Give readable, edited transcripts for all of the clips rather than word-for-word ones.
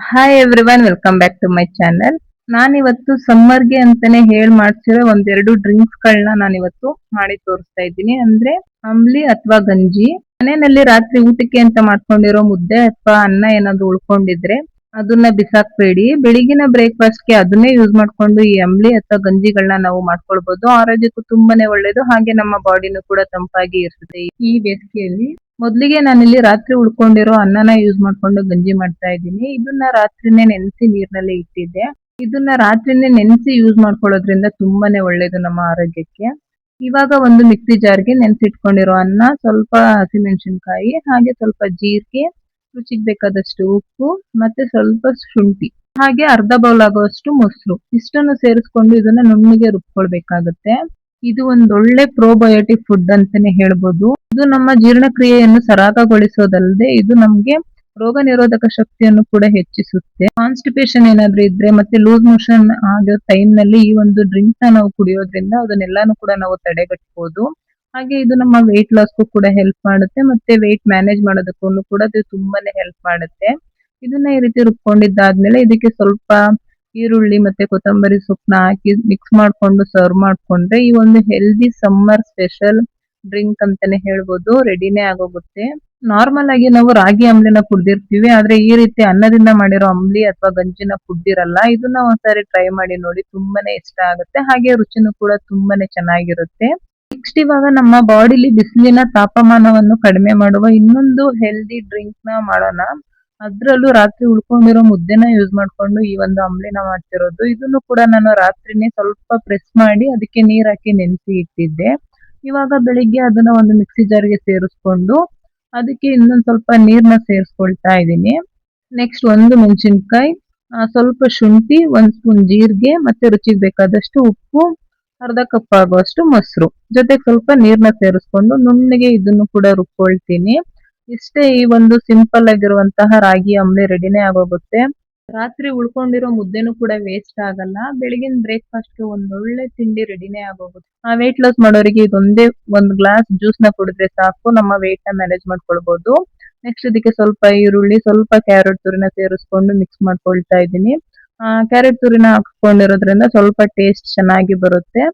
Hi everyone, welcome back to my channel. ನಾನಿವತ್ತು ಸಮ್ಮರ್ಗೆ ಅಂತಾನೆ ಮಾಡ್ಸಿರೋ ಒಂದೆರಡು ಡ್ರಿಂಕ್ಸ್ ಗಳನ್ನ ನಾನಿವತ್ತು ಮಾಡಿ ತೋರಿಸ್ತಾ ಇದ್ದೀನಿ. ಅಂದ್ರೆ ಅಂಬ್ಲಿ ಅಥವಾ ಗಂಜಿ. ಮನೆಯಲ್ಲಿ ರಾತ್ರಿ ಊಟಕ್ಕೆ ಅಂತ ಮಾಡ್ಕೊಂಡಿರೋ ಮುದ್ದೆ ಅಥವಾ ಅನ್ನ ಏನಾದ್ರು ಉಳ್ಕೊಂಡಿದ್ರೆ ಅದನ್ನ ಬಿಸಾಕ್ಬೇಡಿ. ಬೆಳಿಗಿನ ಬ್ರೇಕ್ಫಾಸ್ಟ್ ಗೆ ಅದನ್ನೇ ಯೂಸ್ ಮಾಡ್ಕೊಂಡು ಈ ಅಂಬ್ಲಿ ಅಥವಾ ಗಂಜಿಗಳನ್ನ ನಾವು ಮಾಡ್ಕೊಳ್ಬಹುದು. ಆರೋಗ್ಯಕ್ಕೂ ತುಂಬಾನೇ ಒಳ್ಳೇದು, ಹಾಗೆ ನಮ್ಮ ಬಾಡಿನೂ ಕೂಡ ತಂಪಾಗಿ ಇರ್ತದೆ ಈ ಬೇಸಿಗೆಯಲ್ಲಿ. ಮೊದ್ಲಿಗೆ ನಾನಿಲ್ಲಿ ರಾತ್ರಿ ಉಳ್ಕೊಂಡಿರೋ ಅನ್ನನ ಯೂಸ್ ಮಾಡ್ಕೊಂಡು ಗಂಜಿ ಮಾಡ್ತಾ ಇದ್ದೀನಿ. ಇದನ್ನ ರಾತ್ರಿನೇ ನೆನೆಸಿ ನೀರ್ನಲ್ಲಿ ಇಟ್ಟಿದ್ದೆ. ಇದನ್ನ ರಾತ್ರಿನೇ ನೆನೆಸಿ ಯೂಸ್ ಮಾಡ್ಕೊಳ್ಳೋದ್ರಿಂದ ತುಂಬಾನೇ ಒಳ್ಳೇದು ನಮ್ಮ ಆರೋಗ್ಯಕ್ಕೆ. ಇವಾಗ ಒಂದು ಮಿಕ್ಸಿ ಜಾರ್ಗೆ ನೆನೆಸಿಟ್ಕೊಂಡಿರೋ ಅನ್ನ, ಸ್ವಲ್ಪ ಹಸಿಮೆಣಸಿನಕಾಯಿ, ಹಾಗೆ ಸ್ವಲ್ಪ ಜೀರಿಗೆ, ರುಚಿಗೆ ಬೇಕಾದಷ್ಟು ಉಪ್ಪು, ಮತ್ತೆ ಸ್ವಲ್ಪ ಶುಂಠಿ, ಹಾಗೆ ಅರ್ಧ ಬೌಲ್ ಆಗುವಷ್ಟು ಮೊಸರು, ಇಷ್ಟನ್ನು ಸೇರಿಸ್ಕೊಂಡು ಇದನ್ನ ನುಣ್ಣಗೆ ರುಬ್ಕೊಳ್ಬೇಕಾಗತ್ತೆ. ಇದು ಒಂದು ಒಳ್ಳೆ ಪ್ರೋಬಯೋಟಿಕ್ ಫುಡ್ ಅಂತಾನೆ ಹೇಳ್ಬೋದು. ಇದು ನಮ್ಮ ಜೀರ್ಣಕ್ರಿಯೆಯನ್ನು ಸರಾಗಗೊಳಿಸೋದಲ್ಲದೆ ಇದು ನಮ್ಗೆ ರೋಗ ನಿರೋಧಕ ಶಕ್ತಿಯನ್ನು ಕೂಡ ಹೆಚ್ಚಿಸುತ್ತೆ. ಕಾನ್ಸ್ಟಿಪೇಷನ್ ಏನಾದ್ರೂ ಇದ್ರೆ ಮತ್ತೆ ಲೂಸ್ ಮೋಷನ್ ಆಗೋ ಟೈಮ್ ನಲ್ಲಿ ಈ ಒಂದು ಡ್ರಿಂಕ್ ನ ನಾವು ಕುಡಿಯೋದ್ರಿಂದ ಅದನ್ನೆಲ್ಲಾನು ಕೂಡ ನಾವು ತಡೆಗಟ್ಟಬಹುದು. ಹಾಗೆ ಇದು ನಮ್ಮ ವೆಯ್ಟ್ ಲಾಸ್ಗೂ ಕೂಡ ಹೆಲ್ಪ್ ಮಾಡುತ್ತೆ, ಮತ್ತೆ ವೆಯ್ಟ್ ಮ್ಯಾನೇಜ್ ಮಾಡೋದಕ್ಕೂ ಕೂಡ ಇದು ತುಂಬಾನೇ ಹೆಲ್ಪ್ ಮಾಡುತ್ತೆ. ಇದನ್ನ ಈ ರೀತಿ ರುಬ್ಕೊಂಡಿದ್ದಾದ್ಮೇಲೆ ಇದಕ್ಕೆ ಸ್ವಲ್ಪ ಈರುಳ್ಳಿ ಮತ್ತೆ ಕೊತ್ತಂಬರಿ ಸೊಪ್ಪನ್ನ ಹಾಕಿ ಮಿಕ್ಸ್ ಮಾಡ್ಕೊಂಡು ಸರ್ವ್ ಮಾಡ್ಕೊಂಡ್ರೆ ಈ ಒಂದು ಹೆಲ್ದಿ ಸಮ್ಮರ್ ಸ್ಪೆಷಲ್ ಡ್ರಿಂಕ್ ಅಂತಾನೆ ಹೇಳ್ಬೋದು, ರೆಡಿನೇ ಆಗೋಗುತ್ತೆ. ನಾರ್ಮಲ್ ಆಗಿ ನಾವು ರಾಗಿ ಅಂಬ್ಲಿನ ಕುಡ್ದಿರ್ತೀವಿ, ಆದ್ರೆ ಈ ರೀತಿ ಅನ್ನದಿಂದ ಮಾಡಿರೋ ಅಂಬ್ಲಿ ಅಥವಾ ಗಂಜಿನ ಕುಡ್ದಿರಲ್ಲ. ಇದನ್ನ ಒಂದ್ಸಾರಿ ಟ್ರೈ ಮಾಡಿ ನೋಡಿ, ತುಂಬಾನೇ ಇಷ್ಟ ಆಗುತ್ತೆ, ಹಾಗೆ ರುಚಿನೂ ಕೂಡ ತುಂಬಾನೇ ಚೆನ್ನಾಗಿರುತ್ತೆ. ನೆಕ್ಸ್ಟ್ ಇವಾಗ ನಮ್ಮ ಬಾಡಿಲಿ ಬಿಸಿಲಿನ ತಾಪಮಾನವನ್ನು ಕಡಿಮೆ ಮಾಡುವ ಇನ್ನೊಂದು ಹೆಲ್ದಿ ಡ್ರಿಂಕ್ ನ ಮಾಡೋಣ. ಅದ್ರಲ್ಲೂ ರಾತ್ರಿ ಉಳ್ಕೊಂಡಿರೋ ಮುದ್ದೆನ ಯೂಸ್ ಮಾಡ್ಕೊಂಡು ಈ ಒಂದು ಅಂಬ್ಲಿನ ಮಾಡ್ತಿರೋದು. ಇದನ್ನು ಕೂಡ ನಾನು ರಾತ್ರಿನೇ ಸ್ವಲ್ಪ ಪ್ರೆಸ್ ಮಾಡಿ ಅದಕ್ಕೆ ನೀರ್ ಹಾಕಿ ನೆನೆಸಿ ಇಟ್ಟಿದ್ದೆ. ಇವಾಗ ಬೆಳಿಗ್ಗೆ ಅದನ್ನ ಒಂದು ಮಿಕ್ಸಿ ಜಾರ್ಗೆ ಸೇರಿಸ್ಕೊಂಡು ಅದಕ್ಕೆ ಇನ್ನೊಂದ್ ಸ್ವಲ್ಪ ನೀರ್ನ ಸೇರಿಸ್ಕೊಳ್ತಾ ಇದ್ದೀನಿ. ನೆಕ್ಸ್ಟ್ ಒಂದು ಮೆಣಸಿನ್ಕಾಯಿ, ಸ್ವಲ್ಪ ಶುಂಠಿ, ಒಂದ್ ಸ್ಪೂನ್ ಜೀರಿಗೆ, ಮತ್ತೆ ರುಚಿಗೆ ಬೇಕಾದಷ್ಟು ಉಪ್ಪು, ಅರ್ಧ ಕಪ್ ಆಗುವಷ್ಟು ಮೊಸರು, ಜೊತೆಗೆ ಸ್ವಲ್ಪ ನೀರ್ನ ಸೇರಿಸ್ಕೊಂಡು ನುಣ್ಣಗೆ ಇದನ್ನು ಕೂಡ ರುಬ್ಕೊಳ್ತೀನಿ. ಇಷ್ಟೇ, ಈ ಒಂದು ಸಿಂಪಲ್ ಆಗಿರುವಂತಹ ರಾಗಿ ಅಂಬ್ಲಿ ರೆಡಿನೇ ಆಗೋಗುತ್ತೆ. ರಾತ್ರಿ ಉಳ್ಕೊಂಡಿರೋ ಮುದ್ದೆನೂ ಕೂಡ ವೇಸ್ಟ್ ಆಗಲ್ಲ. ಬೆಳಗಿನ ಬ್ರೇಕ್ಫಾಸ್ಟ್ ಗೆ ಒಂದೊಳ್ಳೆ ತಿಂಡಿ ರೆಡಿನೇ ಆಗೋಗುತ್ತೆ. ವೆಯ್ಟ್ ಲಾಸ್ ಮಾಡೋರಿಗೆ ಇದೊಂದೇ ಒಂದು ಗ್ಲಾಸ್ ಜ್ಯೂಸ್ ನ ಕುಡಿದ್ರೆ ಸಾಕು, ನಮ್ಮ ವೆಯ್ಟ್ ನ ಮ್ಯಾನೇಜ್ ಮಾಡ್ಕೊಳ್ಬಹುದು. ನೆಕ್ಸ್ಟ್ ಇದಕ್ಕೆ ಸ್ವಲ್ಪ ಈರುಳ್ಳಿ, ಸ್ವಲ್ಪ ಕ್ಯಾರೆಟ್ ತುರಿನ ಸೇರಿಸ್ಕೊಂಡು ಮಿಕ್ಸ್ ಮಾಡ್ಕೊಳ್ತಾ ಇದ್ದೀನಿ. ಕ್ಯಾರೆಟ್ ತುರಿನ ಹಾಕೊಂಡಿರೋದ್ರಿಂದ ಸ್ವಲ್ಪ ಟೇಸ್ಟ್ ಚೆನ್ನಾಗಿ ಬರುತ್ತೆ.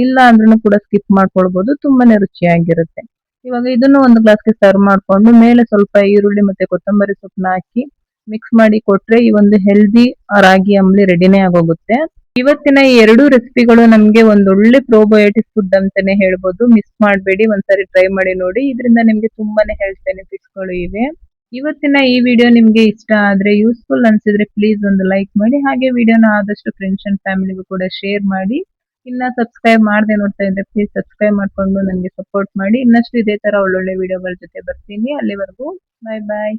ಇಲ್ಲ ಅಂದ್ರೂ ಕೂಡ ಸ್ಕಿಪ್ ಮಾಡ್ಕೊಳ್ಬಹುದು, ತುಂಬಾನೇ ರುಚಿಯಾಗಿರುತ್ತೆ. ಇವಾಗ ಇದನ್ನು ಒಂದು ಗ್ಲಾಸ್ಗೆ ಸರ್ವ್ ಮಾಡ್ಕೊಂಡು ಮೇಲೆ ಸ್ವಲ್ಪ ಈರುಳ್ಳಿ ಮತ್ತೆ ಕೊತ್ತಂಬರಿ ಸೊಪ್ಪನ್ನ ಹಾಕಿ ಮಿಕ್ಸ್ ಮಾಡಿ ಕೊಟ್ರೆ ಈ ಒಂದು ಹೆಲ್ದಿ ರಾಗಿ ಅಂಬ್ಲಿ ರೆಡಿನೇ ಆಗೋಗುತ್ತೆ. ಇವತ್ತಿನ ಈ ಎರಡು ರೆಸಿಪಿಗಳು ನಮ್ಗೆ ಒಂದೊಳ್ಳೆ ಪ್ರೋಬಯೋಟಿಕ್ ಫುಡ್ ಅಂತಾನೆ ಹೇಳ್ಬೋದು. ಮಿಸ್ ಮಾಡಬೇಡಿ, ಒಂದ್ಸರಿ ಟ್ರೈ ಮಾಡಿ ನೋಡಿ, ಇದರಿಂದ ನಿಮ್ಗೆ ತುಂಬಾನೇ ಹೆಲ್ತ್ ಬೆನಿಫಿಟ್ಸ್ ಗಳು ಇವೆ. ಇವತ್ತಿನ ಈ ವಿಡಿಯೋ ನಿಮ್ಗೆ ಇಷ್ಟ ಆದ್ರೆ, ಯೂಸ್ಫುಲ್ ಅನ್ಸಿದ್ರೆ ಪ್ಲೀಸ್ ಒಂದು ಲೈಕ್ ಮಾಡಿ, ಹಾಗೆ ವಿಡಿಯೋನ ಆದಷ್ಟು ಫ್ರೆಂಡ್ಸ್ ಅಂಡ್ ಫ್ಯಾಮಿಲಿಗೂ ಕೂಡ ಶೇರ್ ಮಾಡಿ. ಇನ್ನ ಸಬ್ಸ್ಕ್ರೈಬ್ ಮಾಡದೆ ನೋಡ್ತಾ ಇದ್ರೆ ಪ್ಲೀಸ್ ಸಬ್ಸ್ಕ್ರೈಬ್ ಮಾಡ್ಕೊಂಡು ನನಗೆ ಸಪೋರ್ಟ್ ಮಾಡಿ. ಇನ್ನಷ್ಟು ಇದೇ ತರ ಒಳ್ಳೊಳ್ಳೆ ವಿಡಿಯೋಗಳ ಜೊತೆ ಬರ್ತೀನಿ. ಅಲ್ಲಿವರೆಗೂ ಬಾಯ್ ಬಾಯ್.